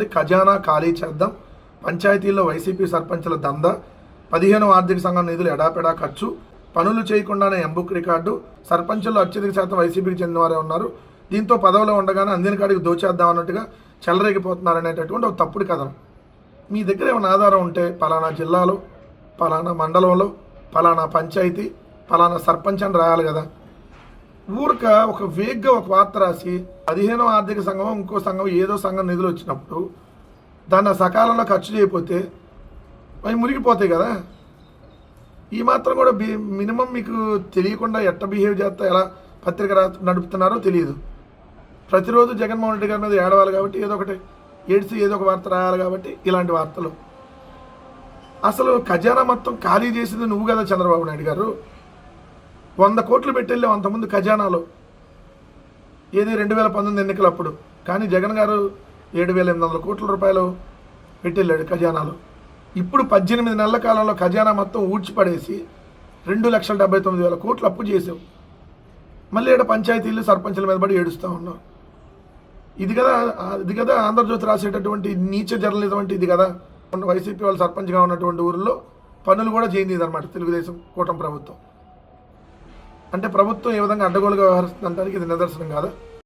చూడండి, ఖజానా ఖాళీ చేద్దాం, పంచాయతీల్లో వైసీపీ సర్పంచుల దందా, 15వ ఆర్థిక సంఘం నిధులు ఎడాపెడా ఖర్చు, పనులు చేయకుండానే ఎంబుక్ రికార్డు, సర్పంచుల్లో అత్యధిక శాతం వైసీపీకి చెందినవారే ఉన్నారు, దీంతో పదవిలో ఉండగానే అందిన కాడికి దోచేద్దాం అన్నట్టుగా చెలరేగిపోతున్నారనేటటువంటి ఒక తప్పుడు కథనం. మీ దగ్గర ఏమైనా ఆధారం ఉంటే పలానా జిల్లాలో, పలానా మండలంలో, పలానా పంచాయతీ, పలానా సర్పంచ్ అని రాయాలి కదా. ఊరిక ఒక వేగ్గా ఒక వార్త రాసి 15వ ఆర్థిక సంఘం ఇంకో సంఘం ఏదో సంఘం నిధులు వచ్చినప్పుడు దాన్ని సకాలంలో ఖర్చు చేయకపోతే అవి మురిగిపోతాయి కదా. ఈ మాత్రం కూడా మినిమం మీకు తెలియకుండా ఎట్ట బిహేవ్ చేస్తా ఎలా పత్రిక నడుపుతున్నారో తెలియదు. ప్రతిరోజు జగన్మోహన్ రెడ్డి గారి మీద ఏడవాలి కాబట్టి ఏదో ఒకటి ఏడ్చి ఏదో ఒక వార్త రాయాలి కాబట్టి ఇలాంటి వార్తలు. అసలు ఖజానా మొత్తం ఖాళీ చేసింది నువ్వు కదా చంద్రబాబు నాయుడు గారు. 100 కోట్లు పెట్టెళ్ళావు అంతకుముందు ఖజానాలో, ఏది 2019 ఎన్నికలప్పుడు. కానీ జగన్ గారు 7,800 కోట్ల రూపాయలు పెట్టెళ్ళాడు ఖజానాలో. ఇప్పుడు 18 నెలల కాలంలో ఖజానా మొత్తం ఊడ్చిపడేసి 2,79,000 కోట్లు అప్పు చేసావు. మళ్ళీ ఇక్కడ పంచాయతీలు సర్పంచుల మీద పడి ఏడుస్తూ ఉన్నావు. ఇది కదా ఆంధ్రజ్యోతి రాసేటటువంటి నీచ జర్నలిజం అంటే ఇది కదా. వైసీపీ వాళ్ళు సర్పంచ్గా ఉన్నటువంటి ఊరిలో పనులు కూడా చేయింది అనమాట తెలుగుదేశం కూటమి ప్రభుత్వం. అంటే ప్రభుత్వం ఏ విధంగా అడ్డగోలుగా వ్యవహరిస్తుందంటానికి ఇది నిదర్శనం కాదా?